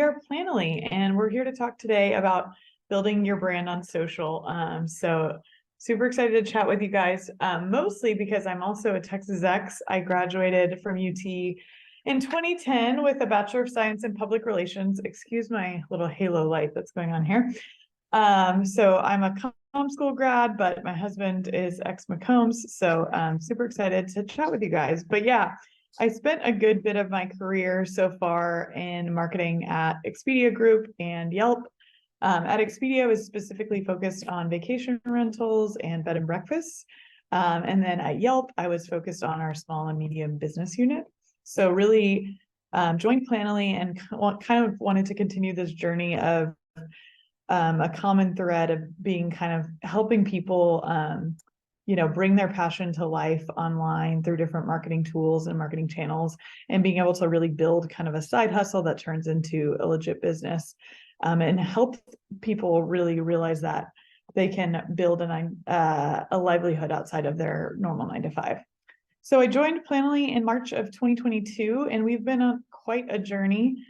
are Planoly, and we're here to talk today about building your brand on social. So super excited to chat with you guys, mostly because I'm also a Texas Ex. I graduated from UT in 2010 with a Bachelor of Science in Public Relations. Excuse my little halo light that's going on here. So I'm a comm school grad, but my husband is ex-McCombs, so I'm super excited to chat with you guys. But yeah, I spent a good bit of my career so far in marketing at Expedia Group and Yelp. At Expedia, I was specifically focused on vacation rentals and bed and breakfasts. And then at Yelp, I was focused on our small and medium business unit. So really joined Planoly and kind of wanted to continue this journey of a common thread of being kind of helping people, bring their passion to life online through different marketing tools and marketing channels, and being able to really build kind of a side hustle that turns into a legit business, and help people really realize that they can build a livelihood outside of their normal 9 to 5. So I joined Planoly in March of 2022, and we've been on quite a journey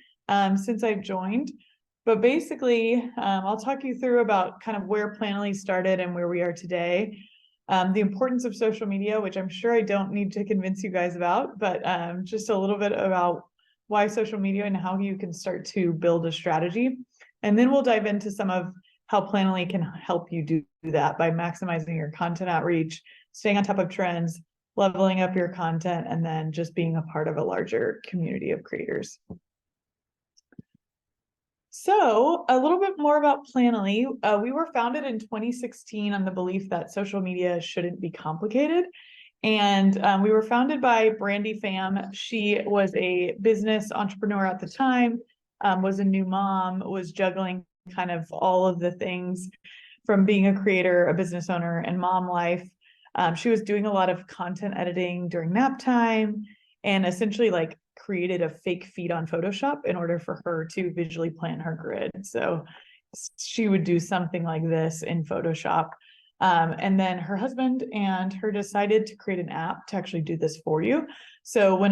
since I've joined. But basically, I'll talk you through about kind of where Planoly started and where we are today. The importance of social media, which I'm sure I don't need to convince you guys about, but just a little bit about why social media and how you can start to build a strategy. And then we'll dive into some of how Planoly can help you do that by maximizing your content outreach, staying on top of trends, leveling up your content, and then just being a part of a larger community of creators. So a little bit more about Planoly. We were founded in 2016 on the belief that social media shouldn't be complicated. And we were founded by Brandy Pham. She was a business entrepreneur at the time, was a new mom, was juggling kind of all of the things from being a creator, a business owner, and mom life. She was doing a lot of content editing during nap time, and essentially created a fake feed on Photoshop in order for her to visually plan her grid. So she would do something like this in Photoshop. And then her husband and her decided to create an app to actually do this for you. So when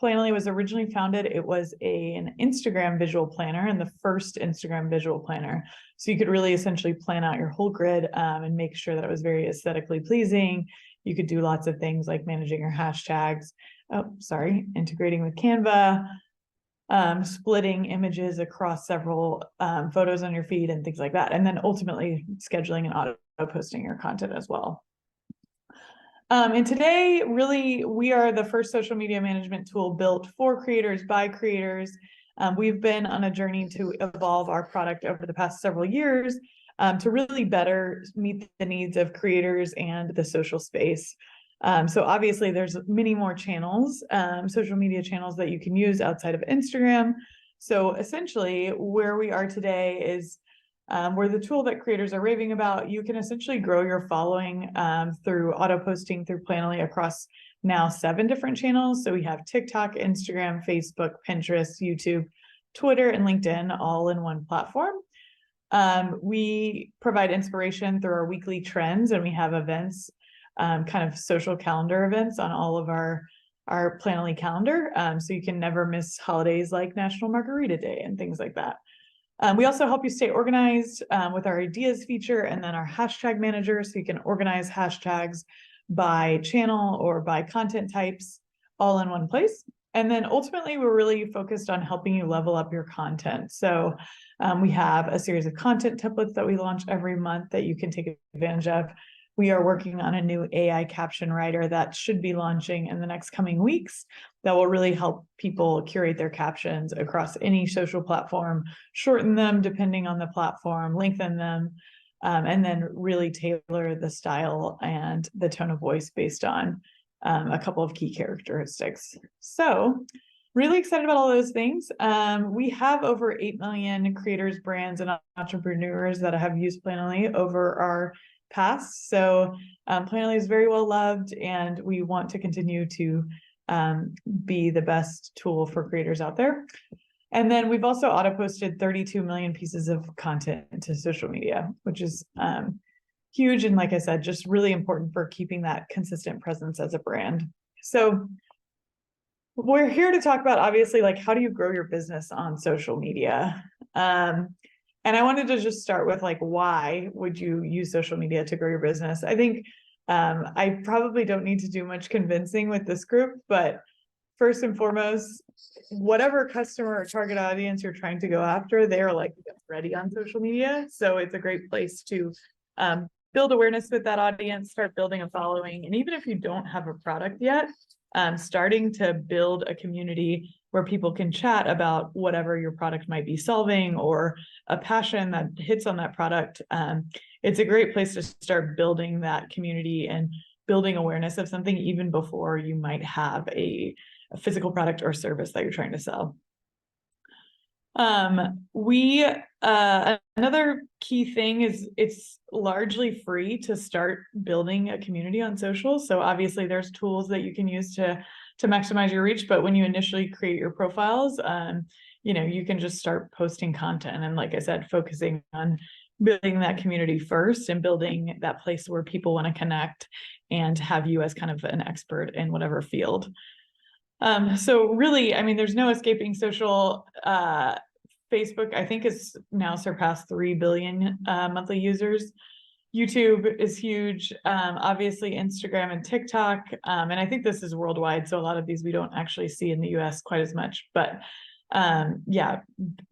Planoly was originally founded, it was an Instagram visual planner, and the first Instagram visual planner. So you could really essentially plan out your whole grid and make sure that it was very aesthetically pleasing. You could do lots of things like managing your hashtags, integrating with Canva, splitting images across several photos on your feed and things like that. And then ultimately scheduling and auto posting your content as well. And today, really, we are the first social media management tool built for creators by creators. We've been on a journey to evolve our product over the past several years to really better meet the needs of creators and the social space. So obviously there's many more channels, social media channels that you can use outside of Instagram. So essentially where we are today is we're the tool that creators are raving about. You can essentially grow your following through auto posting through Planoly across now 7 different channels. So we have TikTok, Instagram, Facebook, Pinterest, YouTube, Twitter, and LinkedIn all in one platform. We provide inspiration through our weekly trends, and we have events, kind of social calendar events on all of our Planoly calendar. So you can never miss holidays like National Margarita Day and things like that. We also help you stay organized with our ideas feature, and then our hashtag manager, so you can organize hashtags by channel or by content types all in one place. And then ultimately, we're really focused on helping you level up your content. So we have a series of content templates that we launch every month that you can take advantage of. We are working on a new AI caption writer that should be launching in the next coming weeks that will really help people curate their captions across any social platform, shorten them depending on the platform, lengthen them, and then really tailor the style and the tone of voice based on a couple of key characteristics. So really excited about all those things. We have over 8 million creators, brands, and entrepreneurs that have used Planoly over our past. So Planoly is very well loved, and we want to continue to be the best tool for creators out there. And then we've also auto posted 32 million pieces of content to social media, which is huge. And like I said, just really important for keeping that consistent presence as a brand. So We're here to talk about, obviously, like, how do you grow your business on social media? And I wanted to just start with, like, why would you use social media to grow your business? I think I probably don't need to do much convincing with this group, but first and foremost, whatever customer or target audience you're trying to go after, they are like ready on social media. So it's a great place to build awareness with that audience, start building a following. And even if you don't have a product yet, starting to build a community where people can chat about whatever your product might be solving or a passion that hits on that product. It's a great place to start building that community and building awareness of something even before you might have a physical product or service that you're trying to sell. Another key thing is it's largely free to start building a community on social. So obviously there's tools that you can use to maximize your reach, but when you initially create your profiles, you can just start posting content. And like I said, focusing on building that community first and building that place where people want to connect and have you as kind of an expert in whatever field. So really, I mean, there's no escaping social. Facebook, I think, has now surpassed 3 billion monthly users. YouTube is huge. Obviously, Instagram and TikTok. And I think this is worldwide. So a lot of these we don't actually see in the US quite as much. But yeah,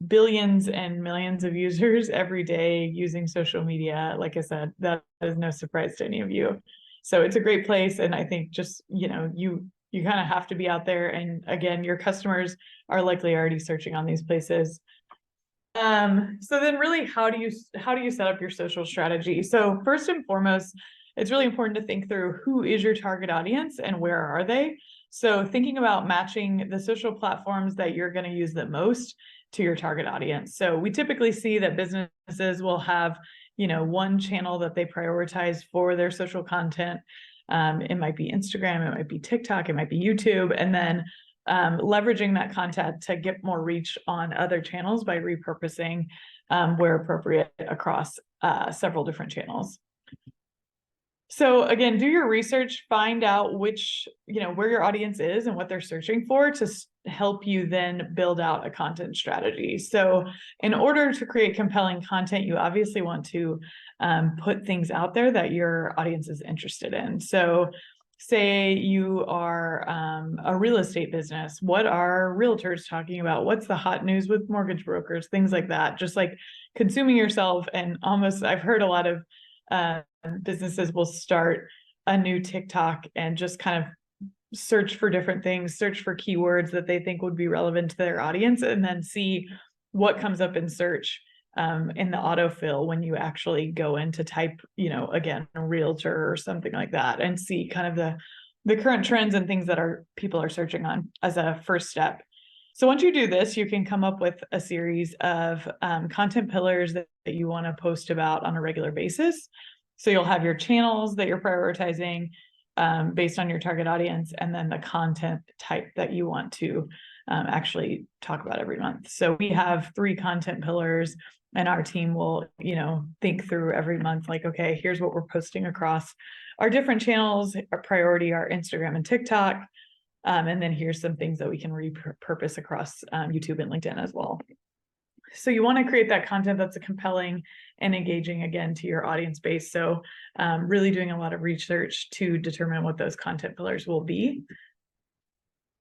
billions and millions of users every day using social media. Like I said, that is no surprise to any of you. So it's a great place. And I think just, you kind of have to be out there. And again, your customers are likely already searching on these places. So then really, how do you set up your social strategy? So first and foremost, it's really important to think through who is your target audience and where are they? So thinking about matching the social platforms that you're going to use the most to your target audience. So we typically see that businesses will have, one channel that they prioritize for their social content. It might be Instagram, it might be TikTok, it might be YouTube, and then leveraging that content to get more reach on other channels by repurposing where appropriate across several different channels. So again, do your research, find out which, where your audience is and what they're searching for to help you then build out a content strategy. So in order to create compelling content, you obviously want to put things out there that your audience is interested in. So say you are a real estate business. What are realtors talking about? What's the hot news with mortgage brokers? Things like that. Just like consuming yourself. And almost, I've heard a lot of businesses will start a new TikTok and just kind of search for different things, search for keywords that they think would be relevant to their audience, and then see what comes up in search in the autofill when you actually go in to type, again, a realtor or something like that, and see kind of the current trends and things that people are searching on as a first step. So once you do this, you can come up with a series of content pillars that you want to post about on a regular basis. So you'll have your channels that you're prioritizing based on your target audience, and then the content type that you want to actually talk about every month. So we have 3 content pillars, and our team will, think through every month, like, okay, here's what we're posting across our different channels. Our priority are Instagram and TikTok. And then here's some things that we can repurpose across YouTube and LinkedIn as well. So you want to create that content that's compelling and engaging, again, to your audience base. So really doing a lot of research to determine what those content pillars will be.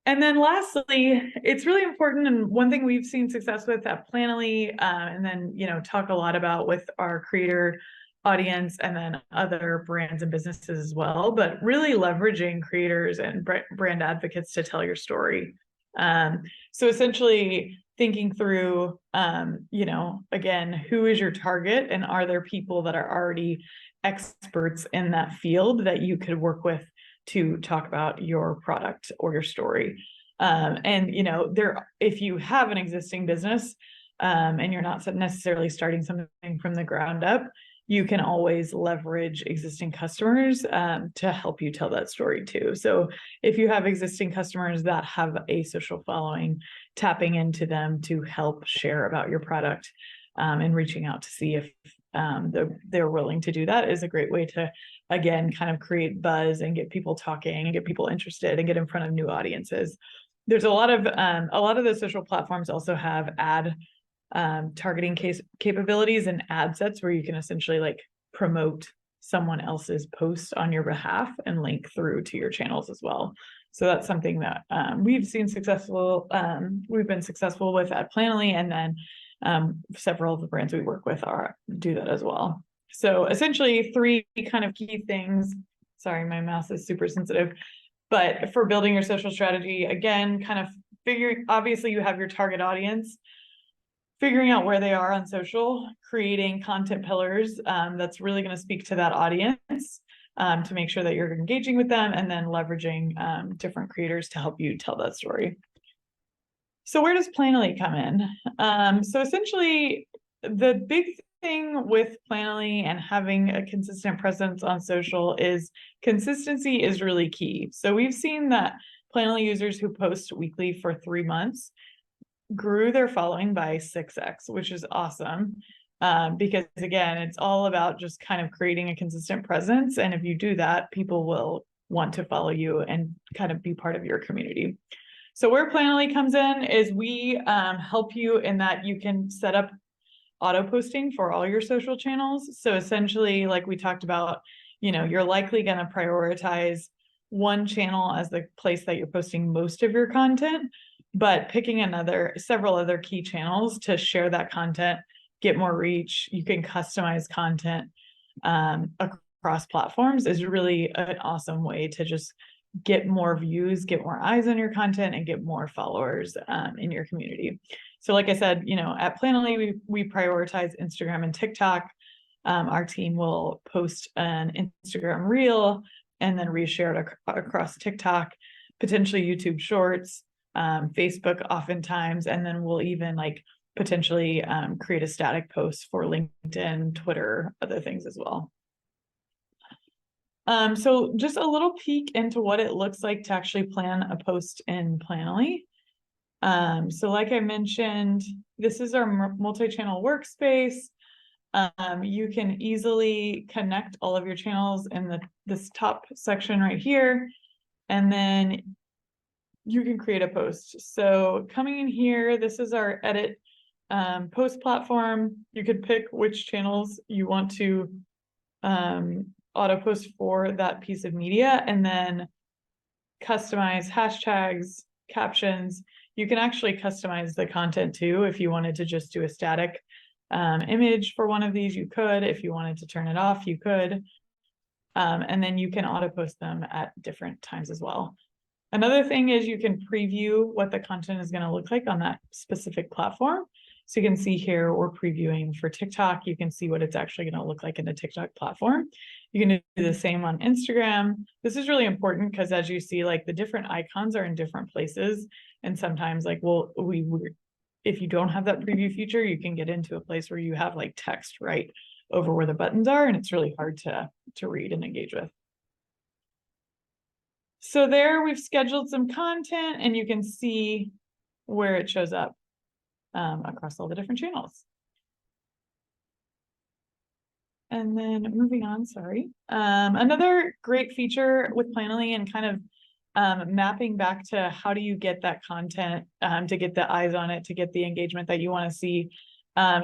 And then lastly, it's really important, and one thing we've seen success with at Planoly, and then, talk a lot about with our creator audience and then other brands and businesses as well, but really leveraging creators and brand advocates to tell your story. So essentially thinking through, again, who is your target, and are there people that are already experts in that field that you could work with to talk about your product or your story. And if you have an existing business and you're not necessarily starting something from the ground up, you can always leverage existing customers to help you tell that story too. So if you have existing customers that have a social following, tapping into them to help share about your product and reaching out to see if they're willing to do that is a great way to, again, kind of create buzz and get people talking and get people interested and get in front of new audiences. there's a lot of the social platforms also have ad targeting capabilities and ad sets where you can essentially like promote someone else's post on your behalf and link through to your channels as well. So that's something that we've been successful with at Planoly, and then several of the brands we work with do that as well. So essentially 3 kind of key things. Sorry, my mouse is super sensitive. But for building your social strategy, again, kind of obviously you have your target audience, figuring out where they are on social, creating content pillars that's really going to speak to that audience to make sure that you're engaging with them, and then leveraging different creators to help you tell that story. So where does Planoly come in? So essentially, the big thing with Planoly and having a consistent presence on social is consistency is really key. So we've seen that Planoly users who post weekly for 3 months grew their following by 6x, which is awesome. Because again, it's all about just kind of creating a consistent presence. And if you do that, people will want to follow you and kind of be part of your community. So where Planoly comes in is we help you in that you can set up auto posting for all your social channels. So essentially, like we talked about, you're likely going to prioritize one channel as the place that you're posting most of your content, but picking several other key channels to share that content, get more reach. You can customize content across platforms is really an awesome way to just get more views, get more eyes on your content, and get more followers in your community. So like I said, at Planoly, we prioritize Instagram and TikTok. Our team will post an Instagram reel and then reshare it across TikTok, potentially YouTube Shorts, Facebook oftentimes, and then we'll even potentially create a static post for LinkedIn, Twitter, other things as well. So just a little peek into what it looks like to actually plan a post in Planoly. So like I mentioned, this is our multi-channel workspace. You can easily connect all of your channels in this top section right here, and then you can create a post. So coming in here, this is our edit post platform. You could pick which channels you want to auto post for that piece of media, and then customize hashtags, captions. You can actually customize the content too. If you wanted to just do a static image for one of these, you could. If you wanted to turn it off, you could. And then you can auto post them at different times as well. Another thing is you can preview what the content is going to look like on that specific platform. So you can see here, we're previewing for TikTok. You can see what it's actually going to look like in the TikTok platform. You can do the same on Instagram. This is really important because as you see, the different icons are in different places. And sometimes if you don't have that preview feature, you can get into a place where you have text right over where the buttons are, and it's really hard to read and engage with. So there we've scheduled some content, and you can see where it shows up across all the different channels. And then moving on, sorry. Another great feature with Planoly and kind of mapping back to how do you get that content to get the eyes on it, to get the engagement that you want to see,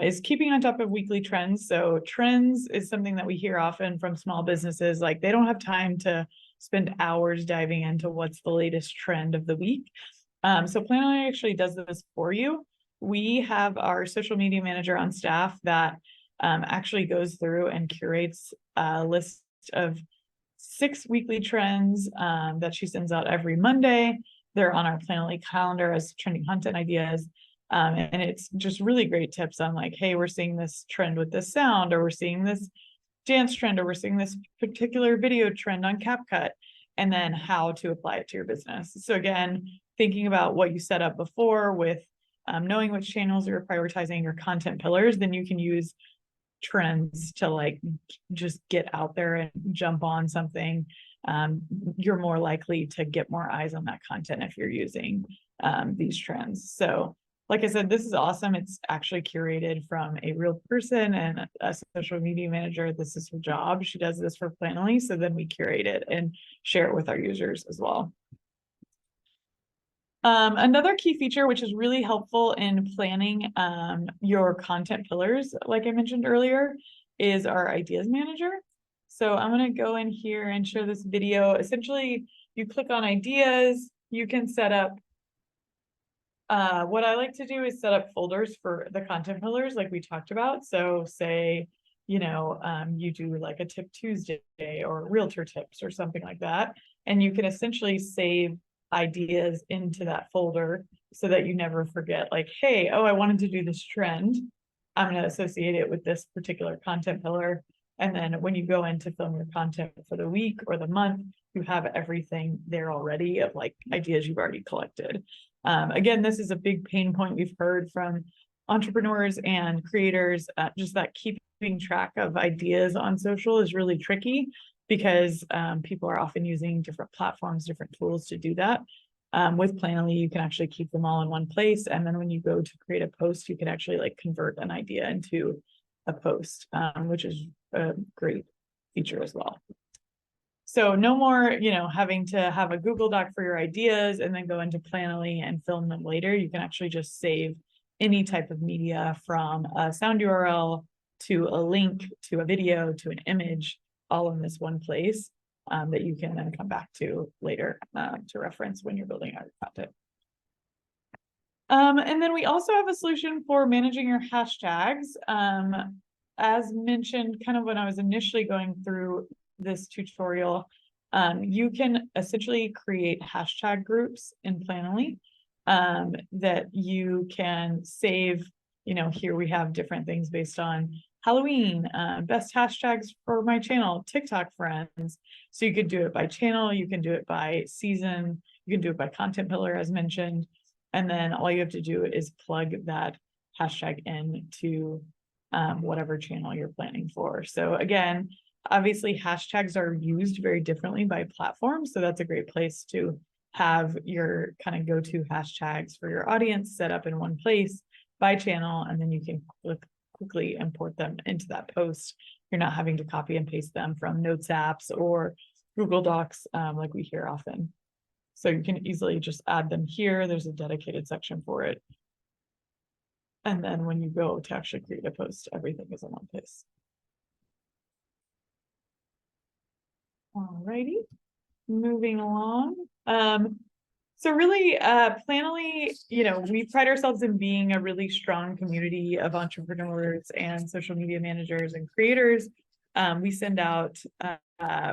is keeping on top of weekly trends. So trends is something that we hear often from small businesses, they don't have time to spend hours diving into what's the latest trend of the week. So Planoly actually does this for you. We have our social media manager on staff that actually goes through and curates a list of 6 weekly trends that she sends out every Monday. They're on our Planoly calendar as trending content ideas. And it's just really great tips on hey, we're seeing this trend with this sound, or we're seeing this dance trend, or we're seeing this particular video trend on CapCut, and then how to apply it to your business. So again, thinking about what you set up before with knowing which channels you're prioritizing, your content pillars, then you can use trends to just get out there and jump on something. You're more likely to get more eyes on that content if you're using these trends. So like I said, this is awesome. It's actually curated from a real person and a social media manager. This is her job. She does this for Planoly. So then we curate it and share it with our users as well. Another key feature, which is really helpful in planning your content pillars, like I mentioned earlier, is our ideas manager. So I'm going to go in here and share this video. Essentially, you click on ideas, you can set up, what I like to do is set up folders for the content pillars like we talked about. So say, you do like a tip Tuesday or realtor tips or something like that. And you can essentially save ideas into that folder so that you never forget, like, hey, oh, I wanted to do this trend. I'm going to associate it with this particular content pillar. And then when you go in to film your content for the week or the month, you have everything there already of like ideas you've already collected. Again, this is a big pain point we've heard from entrepreneurs and creators, just that keeping track of ideas on social is really tricky because people are often using different platforms, different tools to do that. With Planoly, you can actually keep them all in one place. And then when you go to create a post, you can actually like convert an idea into a post, which is a great feature as well. So no more, having to have a Google Doc for your ideas and then go into Planoly and film them later. You can actually just save any type of media from a sound URL to a link to a video to an image, all in this one place that you can then come back to later to reference when you're building out your content. And then we also have a solution for managing your hashtags. As mentioned, kind of when I was initially going through this tutorial, you can essentially create hashtag groups in Planoly that you can save. Here we have different things based on Halloween, best hashtags for my channel, TikTok friends. So you could do it by channel, you can do it by season, you can do it by content pillar as mentioned. And then all you have to do is plug that hashtag in to whatever channel you're planning for. So again, obviously hashtags are used very differently by platform. So that's a great place to have your kind of go-to hashtags for your audience set up in one place by channel, and then you can quickly import them into that post. You're not having to copy and paste them from Notes apps or Google Docs like we hear often. So you can easily just add them here. There's a dedicated section for it. And then when you go to actually create a post, everything is in one place. Alrighty, moving along. So really, Planoly, we pride ourselves in being a really strong community of entrepreneurs and social media managers and creators. We send out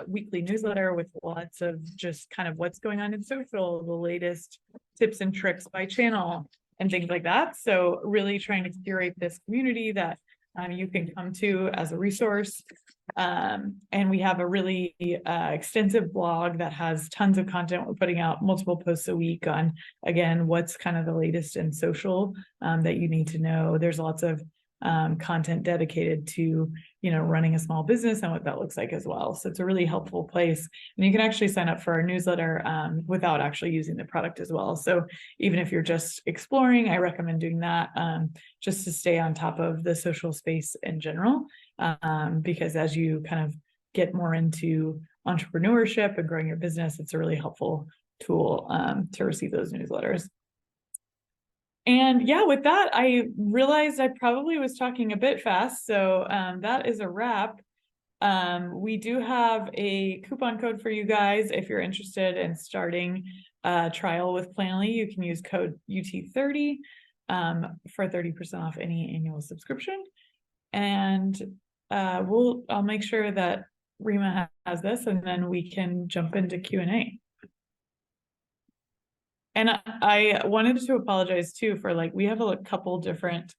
weekly newsletter with lots of just kind of what's going on in social, the latest tips and tricks by channel and things like that. So really trying to curate this community that you can come to as a resource. And we have a really extensive blog that has tons of content. We're putting out multiple posts a week on, again, what's kind of the latest in social that you need to know. There's lots of content dedicated to, running a small business and what that looks like as well. So it's a really helpful place. And you can actually sign up for our newsletter without actually using the product as well. So even if you're just exploring, I recommend doing that just to stay on top of the social space in general. Because as you kind of get more into entrepreneurship and growing your business, it's a really helpful tool to receive those newsletters. And yeah, with that, I realized I probably was talking a bit fast. So that is a wrap. We do have a coupon code for you guys. If you're interested in starting a trial with Planoly, you can use code UT30 for 30% off any annual subscription. And I'll make sure that Rima has this, and then we can jump into Q&A. And I wanted to apologize too for we have a couple different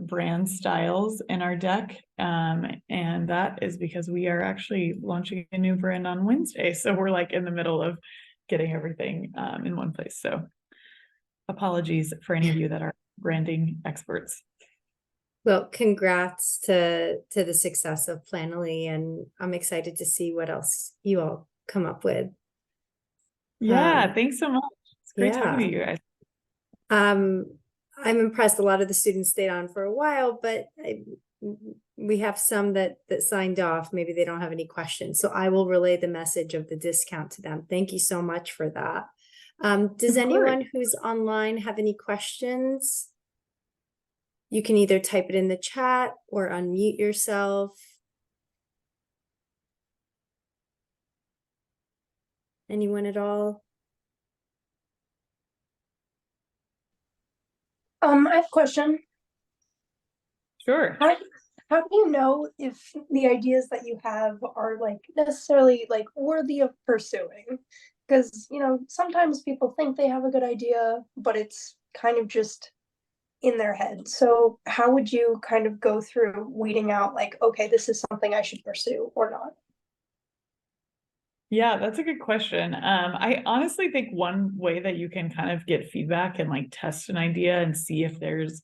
brand styles in our deck. And that is because we are actually launching a new brand on Wednesday. So we're in the middle of getting everything in one place. So apologies for any of you that are branding experts. Well, congrats to the success of Planoly, and I'm excited to see what else you all come up with. Yeah, thanks so much. It's great talking to you guys. I'm impressed. A lot of the students stayed on for a while, but we have some that signed off. Maybe they don't have any questions. So I will relay the message of the discount to them. Thank you so much for that. Does Of anyone course. who's online have any questions? You can either type it in the chat or unmute yourself. Anyone at all? I have a question. Sure. How do you know if the ideas that you have are like necessarily like worthy of pursuing? Because, you know, sometimes people think they have a good idea, but it's kind of just in their head. So how would you kind of go through weeding out like, okay, this is something I should pursue or not? Yeah, that's a good question. I honestly think one way that you can kind of get feedback and like test an idea and see if there's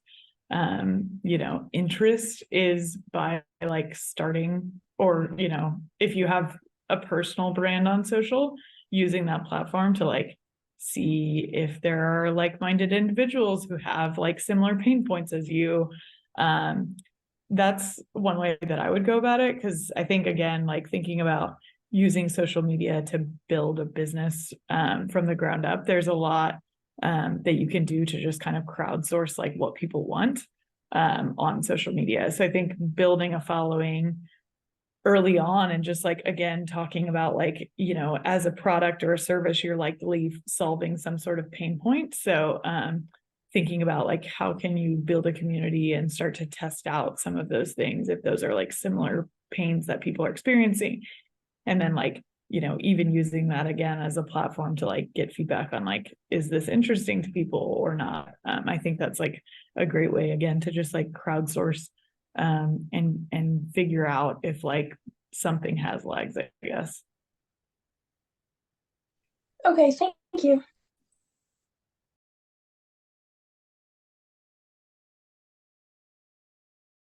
interest is by like starting, or if you have a personal brand on social, using that platform to like see if there are like-minded individuals who have like similar pain points as you. That's one way that I would go about it, because I think, again, like thinking about using social media to build a business from the ground up, there's a lot that you can do to just kind of crowdsource like what people want on social media. So I think building a following early on, and just like, again, talking about like, as a product or a service, you're likely solving some sort of pain point. So thinking about like, how can you build a community and start to test out some of those things if those are like similar pains that people are experiencing. And then like, even using that again as a platform to like get feedback on like, is this interesting to people or not? I think that's like a great way, again, to just like crowdsource and figure out if like something has legs, I guess. Okay, thank you.